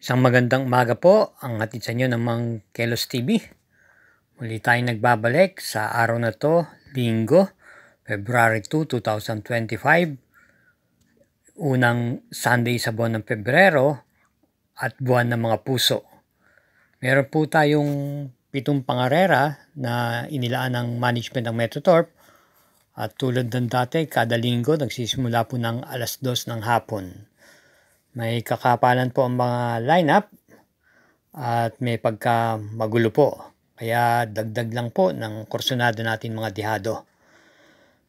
Isang magandang umaga po ang hatid sa inyo ng Mang Kelos TV. Muli tayong nagbabalik sa araw na to, Linggo, February 2, 2025. Unang Sunday sa buwan ng Pebrero at buwan ng mga puso. Meron po tayong 7 pangarera na inilaan ng management ng Metrotorp. At tulad ng dati, kada linggo nagsisimula po ng 2:00 ng hapon. May kakapalan po ang mga lineup at may pagka magulo po. Kaya dagdag lang po ng kursunado natin mga dihado.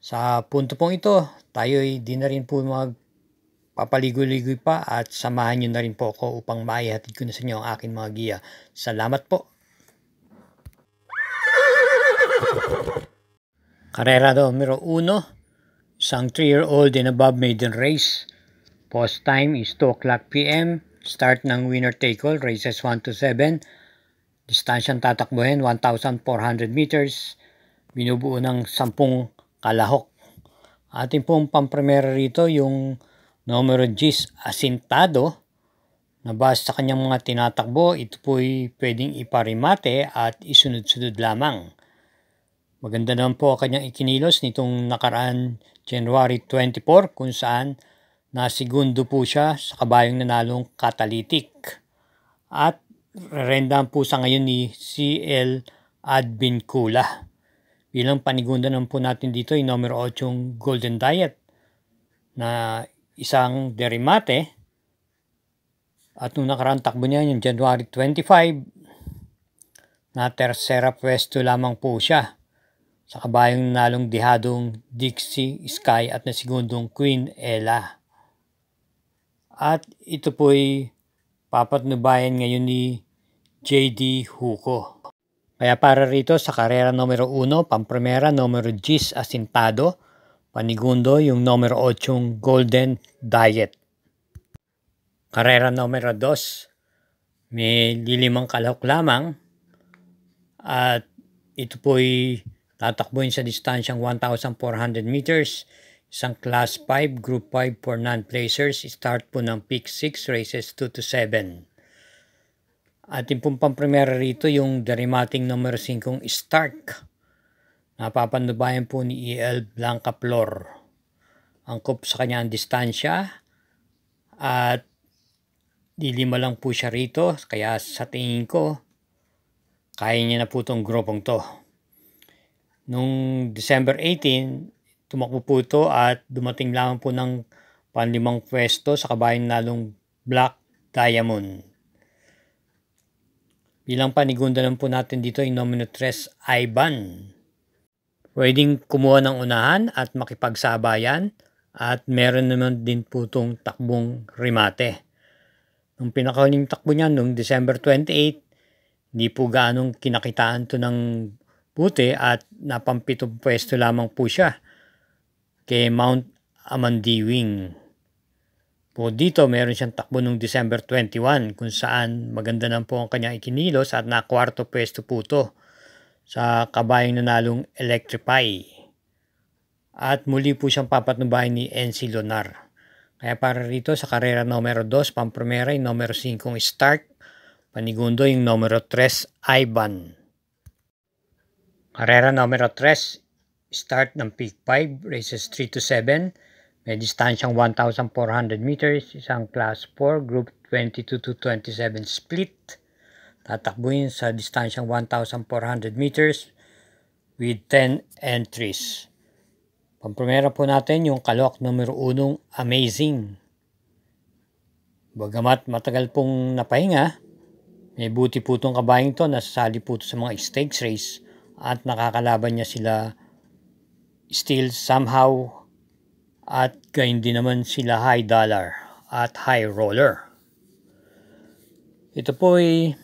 Sa punto pong ito, tayo'y di na rin po magpapaligoy-ligoy pa at samahan nyo na rin po ako upang maihatid ko na sa inyo ang aking mga giya. Salamat po. Karera numero 1, isang 3-year-old and above maiden race. Post time is 2 o'clock p.m. Start ng winner take all, races 1 to 7. Distansyang tatakbuhin, 1,400 meters. Binubuo ng 10 kalahok. Ating pong pampremera rito yung numero 10, Asintado. Na base sa kanyang mga tinatakbo, ito po'y pwedeng iparimate at isunod-sunod lamang. Maganda naman po kanyang ikinilos nitong nakaraan January 24 kung saan nasigundo po siya sa kabayong nanalong Catalytic. At rendahan po sa ngayon ni CL Advincula. Bilang panigunda naman po natin dito yung numero 8 yung Golden Diet na isang derimate. At nung nakaraan takbo niya yung January 25 na tersera pwesto lamang po siya sa kabayong nanalong dihadong Dixie Sky at nasigundong Queen Ella. At ito po'y papatnubayan ngayon ni JD Huco. Kaya para rito sa karera numero 1, pampremera numero 10 Asintado, panigundo yung numero 8 yung Golden Diet. Karera numero 2, may lilimang kalahok lamang at ito po'y tatakbuhin sa distansyang 1,400 meters. Isang Class 5, Group 5 for non-placers. Start po ng Peak 6, races 2 to 7. Ating pong pampremera rito yung derimating numero 5, Stark. Napapanubayan po ni E.L. Blanca Flor. Angkop sa kanya ang distansya at dilima lang po siya rito. Kaya sa tingin ko, kaya niya na po itong grupong to. Noong December 18, tumakbo po ito at dumating lamang po ng panlimang pwesto sa kabayang nalong Black Diamond. Bilang panigunda naman po natin dito yung numero 3, Ivan. Pwedeng kumuha ng unahan at makipagsabayan at meron naman din po itong takbong remate. Nung pinakahuling takbo niya noong December 28, hindi po gaanong kinakitaan to ng buti at napampitong pwesto lamang po siya kay Mount Amandiwing. Po dito meron siyang takbo noong December 21 kung saan maganda na po ang kanyang ikinilos at nakwarto pwesto po ito sa kabayang nanalong Electrify. At muli po siyang papatnubayan ni NC Lonar. Kaya para rito sa karera numero 2, pampremera yung numero 5 Stark, panigundo yung numero 3 Ivan. Karera numero 3, start ng Peak 5, races 3 to 7. May distansyang 1,400 meters, isang Class 4, Group 22 to 27 split. Tatakbuhin sa distansyang 1,400 meters with 10 entries. Pampremera po natin yung kalahok numero 1, Amazing. Bagamat matagal pong napahinga, may buti po itong kabayang to, nasasali po ito sa mga stakes race at nakakalaban niya sila Still Somehow at gayon din naman sila High Dollar at High Roller. Ito po ay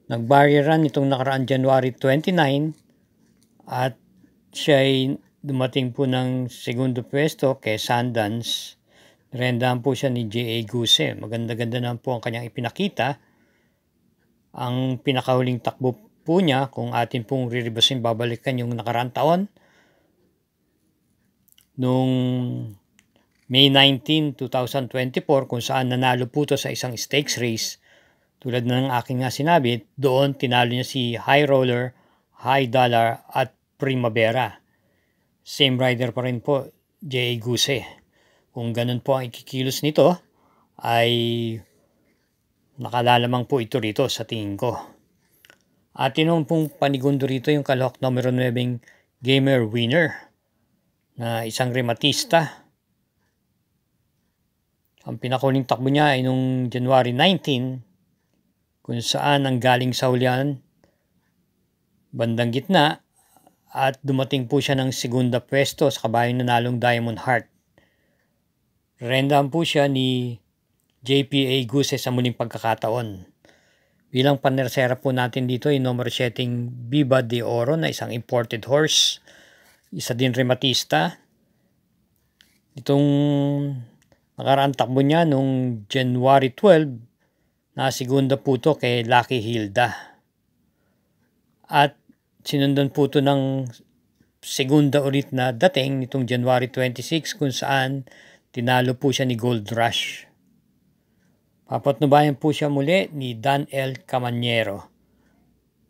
nag-barrieran itong nakaraan January 29 at siya ay dumating po ng segundo pwesto kay Sundance. Rendahan po siya ni J.A. Guse. Maganda-ganda naman po ang kanyang ipinakita. Ang pinakahuling takbo po niya, kung atin pong riribasin babalikan yung nakaraang taon, nung May 19, 2024 kung saan nanalo po to sa isang stakes race. Tulad ng aking nga sinabi, doon tinalo niya si High Roller, High Dollar at Primavera. Same rider pa rin po, J.A. Guse. Kung ganun po ang ikikilos nito, ay nakalalamang po ito rito sa tingin ko. At yun pong panigundo rito yung kalahok numero 9 Gamer Winner na isang rematista. Ang pinakuling takbo niya ay nung January 19 kung saan ang galing sa hulihan bandang gitna at dumating po siya ng segunda pwesto sa kabayong nanalong Diamond Heart. Rendahan po siya ni JPA Guse sa muling pagkakataon. Bilang panersera po natin dito ay numero 7 Viva de Oro na isang imported horse. Isa din rematista. Itong nakaraang takbo niya nung January 12 na segunda po to kay Lucky Hilda. At sinundan po to ng segunda ulit na dating nitong January 26 kung saan tinalo po siya ni Gold Rush. Papatnubayan po siya muli ni Dan L. Camanyero.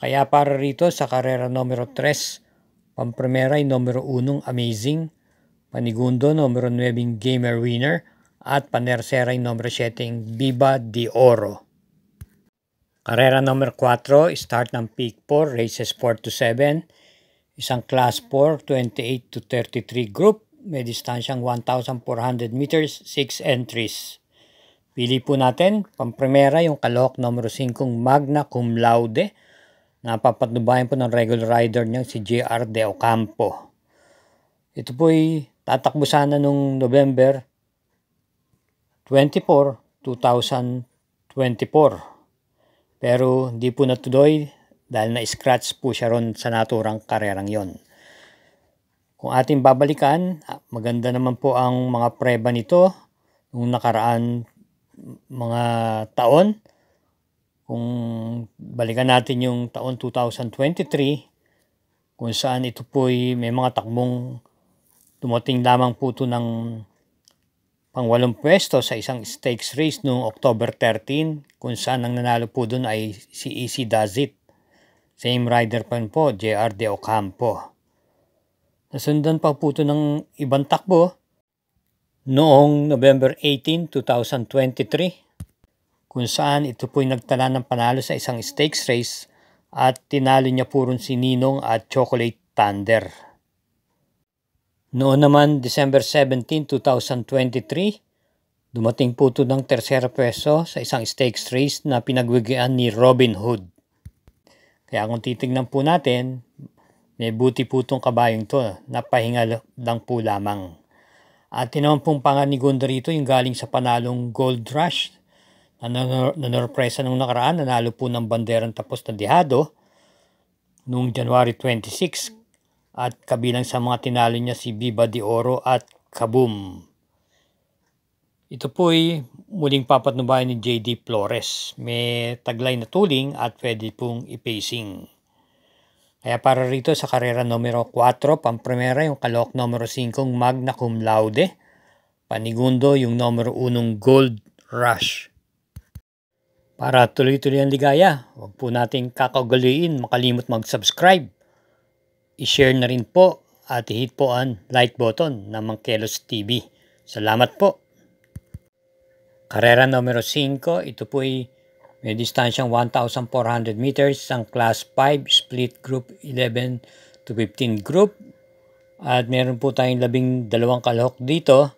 Kaya para rito sa karera numero 3, pamprimera ay numero 1 Amazing, panigundo numero 9 Gamer Winner at panersera ay numero 7 Viva de Oro. Karera numero 4, start ng Peak 4, races 4 to 7, isang class 4, 28 to 33 group, may distansyang 1,400 meters, 6 entries. Pili po natin, pamprimera yung kalahok numero 5 Magna Cum Laude na papatnubayan po ng regular rider niya si JR De Ocampo. Ito po ay tatakbo sana nung November 24, 2024. Pero hindi po natuloy dahil na-scratch po siya ron sa naturang karerang yon. Kung ating babalikan, maganda naman po ang mga preba nito nung nakaraan mga taon. Kung balikan natin yung taon 2023, kung saan ito po'y may mga takbong dumating lamang po ito ng pang-8 pwesto sa isang stakes race noong October 13, kung saan ang nanalo po doon ay si Easy Does It. Same rider pa rin po, JR De Ocampo. Nasundan pa po ito ng ibang takbo noong November 18, 2023, kung saan ito po'y nagtala ng panalo sa isang stakes race at tinalo niya po rin si Ninong at Chocolate Thunder. Noon naman, December 17, 2023, dumating po ito ng tersera pwesto sa isang stakes race na pinagwigian ni Robin Hood. Kaya kung titignan po natin, may buti po itong kabayong to, napahinga lang po lamang. At naman pong panganigundo rito yung galing sa panalong Gold Rush na nanorpresa nung nakaraan, nanalo po ng banderang tapos na dihado noong January 26 at kabilang sa mga tinalo niya si Viva de Oro at Kaboom. Ito po ay muling papatnubayan ni J.D. Flores. May taglay na tuling at pwede pong ipacing. Kaya para rito sa karera numero 4, pamprimera yung kalahok numero 5 Magna Cum Laude, panigundo yung numero 1 Gold Rush. Para tuloy-tuloy ang ligaya, huwag po nating kakagaliin makalimot mag-subscribe. I-share na rin po at i-hit po ang like button ng Mangkelos TV. Salamat po. Karera numero 5, ito po ay may distansyang 1,400 meters, ang class 5 split group 11 to 15 group. At meron po tayong 12 kalahok dito.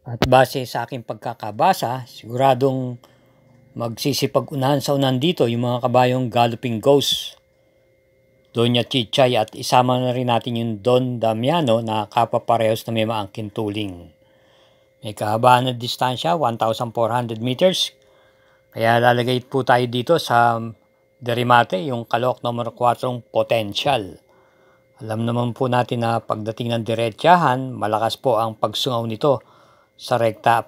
At base sa aking pagkakabasa, siguradong magsisipag-unahan sa unahan dito yung mga kabayong Galloping Ghost, Doña Chichay, at isama na rin natin yung Don Damiano na kapaparehos na may maangkin tuling. May kahabaan na distansya, 1,400 meters. Kaya lalagay po tayo dito sa derimate yung kalahok numero 4 Potential. Alam naman po natin na pagdating ng diretsahan, malakas po ang pagsungaw nito sa rekta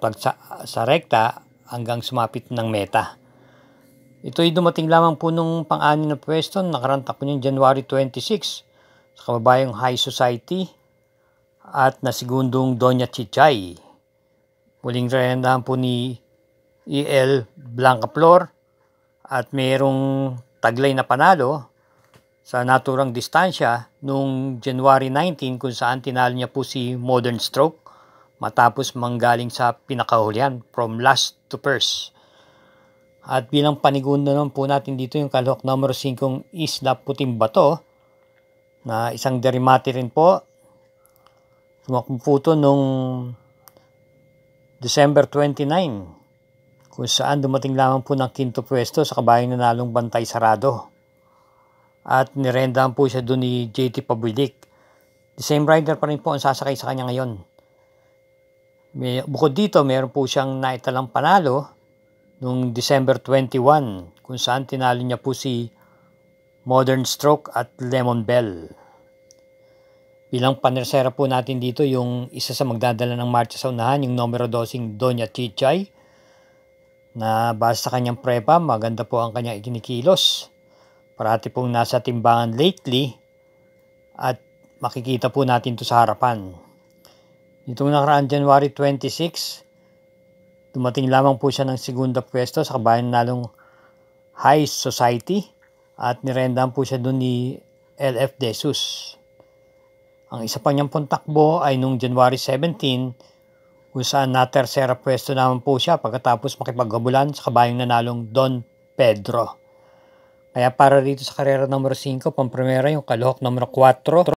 hanggang sumapit ng meta. Ito ay dumating lamang po nung pang-anim na pwesto, nakarantak po niyang January 26 sa kababayang High Society at nasigundong Doña Chichay. Muling rerendahan po ni E.L. Blancaflor at mayroong taglay na panalo sa naturang distansya noong January 19 kung saan tinalo niya po si Modern Stroke matapos manggaling sa pinakahulihan from last to first. At bilang panigundo naman po natin dito yung kalahok numero 5 Isla Puting Bato na isang derimati rin po. Sumakumputo nung December 29 kung saan dumating lamang po ng quinto pwesto sa kabayang nanalong Bantay Sarado. At nirendahan po siya doon ni JT Pabilik. The same rider pa rin po ang sasakay sa kanya ngayon. Bukod dito, meron po siyang naitalang panalo noong December 21 kung saan tinalo niya po si Modern Stroke at Lemon Bell. Bilang panersera po natin dito yung isa sa magdadala ng marcha sa unahan, yung numero 12 Doña Chichay, na base sa kanyang prepa, maganda po ang kanyang ikinikilos. Parati pong nasa timbangan lately at makikita po natin to sa harapan. Itong nakaraan January 26, dumating lamang po siya ng segunda pwesto sa kabayan nalong High Society at nirendahan po siya doon ni LF Jesus. Ang isa pa niyang pong takbo ay noong January 17 kung saan na tersera pwesto naman po siya pagkatapos makipaghabulan sa kabayang nanalong Don Pedro. Kaya para dito sa karera numero 5, pampremera yung kalahok numero 4,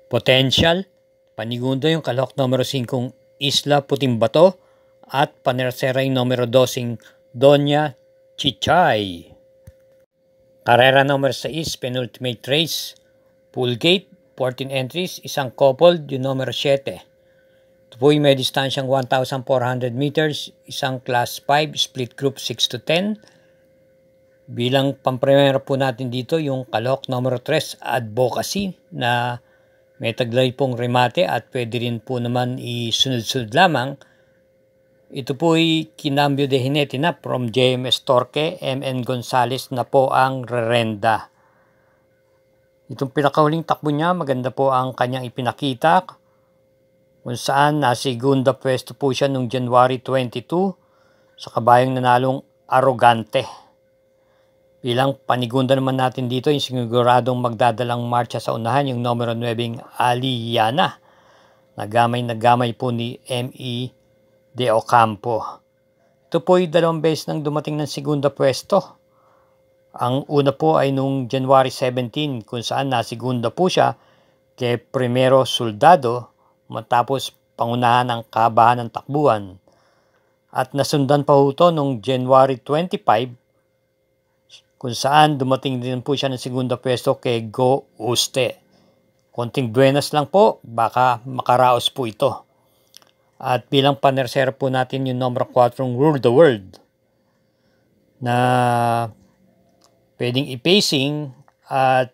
Potential. Panigundo yung kalahok numero 5, Isla Puting Bato. At panersera yung numero 12, Doña Chichay. Karera numero 6, penultimate race, Pool Gate, 14 entries, isang coupled, yung numero 7. Ito po yung may distansyang 1,400 meters, isang class 5, split group 6 to 10. Bilang pampremera po natin dito yung kalahok numero 3, Advocacy, na may taglay pong remate at pwede rin po naman isunod-sunod lamang. Ito po ay kinambyo de jinete na from JMS Torque, MN Gonzales na po ang rerenda. Itong pinakahuling takbo niya, maganda po ang kanyang ipinakita kung saan nasigunda pwesto po siya noong January 22 sa kabayang nanalong Arrogante. Bilang panigunda naman natin dito yung siguradong magdadalang marcha sa unahan yung numero 9 Aliana. Nagamay po ni M.E. De Ocampo. Ito po ay 2 beses nang dumating ng segunda pwesto. Ang una po ay noong January 17 kung saan nasigunda po siya kay Primero Soldado matapos pangunahan ng kabahan ng takbuhan. At nasundan pa po ito noong January 25 kung saan dumating din po siya ng segunda pwesto kay Go Uste. Konting buenas lang po, baka makaraos po ito. At bilang panersera po natin yung number 4 Rule the World na pwedeng i-pacing at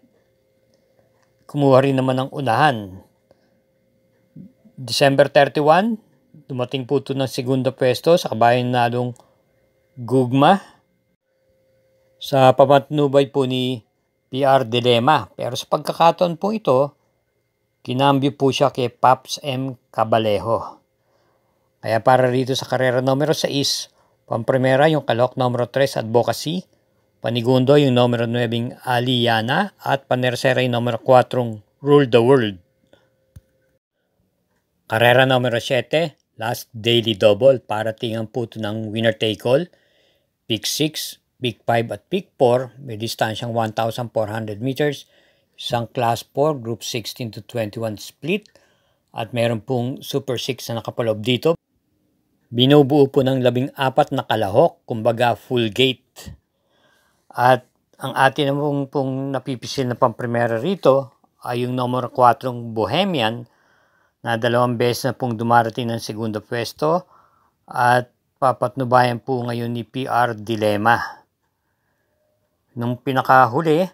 kumuha rin naman ng unahan. December 31, dumating po ito ng segunda pwesto sa kabayan nalong Gugma sa pamatnubay po ni PR Dilema. Pero sa pagkakataon po ito, kinambyo po siya kay Paps M. Cabalejo. Kaya para rito sa karera numero 6, pampremera yung kalahok numero 3 Advocacy, panigundo yung numero 9 Aliana at panersera yung numero 4 Rule the World. Karera numero 7, Last Daily Double, para tingan po ito ng winner take all, Pick 6, Pick 5 at Pick 4, may distansyang 1,400 meters, isang class 4, group 16 to 21 split, at meron pong Super 6 na nakapaloob dito. Binubuo po ng 14 na kalahok, kumbaga full gate. At ang atin naman pong napipisil na pampremera rito ay yung numero 4 Bohemian na 2 beses na pong dumarating ng segundo pwesto at papatnubayan po ngayon ni PR Dilema. Nung pinakahuli,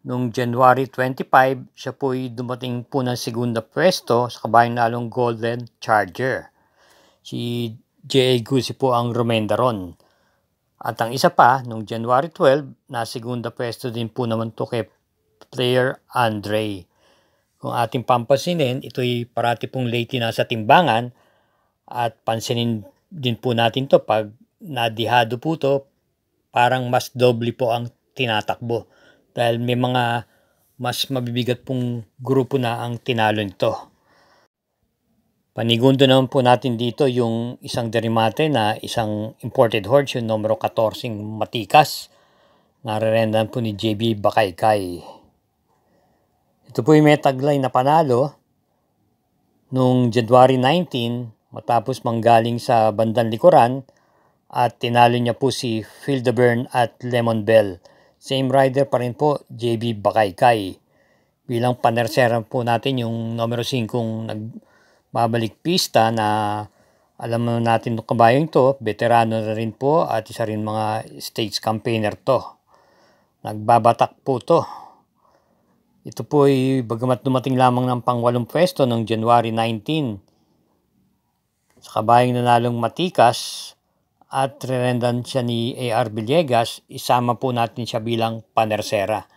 nung January 25, siya po ay dumating po ng segunda pwesto sa kabayang nalong Golden Charger. Si J.A. Guzzi po ang Romendaron. At ang isa pa, nung January 12, na segunda pwesto din po naman to kay Player Andre. Kung ating pampansinin, ito'y parati pong late na sa timbangan at pansinin din po natin to pag nadihado po to, parang mas doble po ang tinatakbo dahil may mga mas mabibigat pong grupo na ang tinalo nito. Panigundo naman po natin dito yung isang derimate na isang imported horse, yung numero 14 Matikas, narerendan po ni JB Bakaykay. Ito po yung may taglay na panalo noong January 19 matapos manggaling sa bandang likuran at tinalo niya po si Fildebern at Lemon Bell. Same rider pa rin po, JB Bakaykay. Bilang panerseran po natin yung numero 5 nagbabalik pista na alam mo natin ng kabayong to, veterano na rin po at isa rin mga stage campaigner to. Nagbabatak po to. Ito po ay bagamat dumating lamang ng pang-8 pwesto noong January 19 sa kabayang nanalong Matikas at rerendan siya ni A.R. Villegas, isama po natin siya bilang panersera.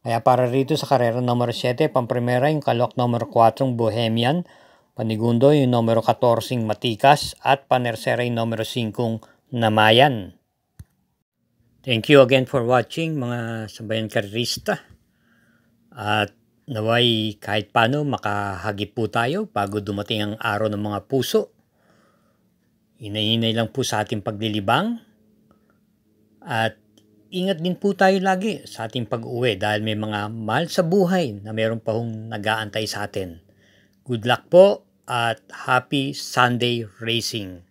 Kaya para rito sa karera numero 7, pamprimera yung kalok numero 4 Bohemian, panigundo yung numero 14 Matikas at panersera yung numero 5 Namayan. Thank you again for watching mga sabayan karerista. At naway kahit paano makahagip po tayo bago dumating ang araw ng mga puso. Hinay-hinay lang po sa ating paglilibang. At ingat din po tayo lagi sa ating pag-uwi dahil may mga mahal sa buhay na meron pa hong nag-aantay sa atin. Good luck po at happy Sunday racing!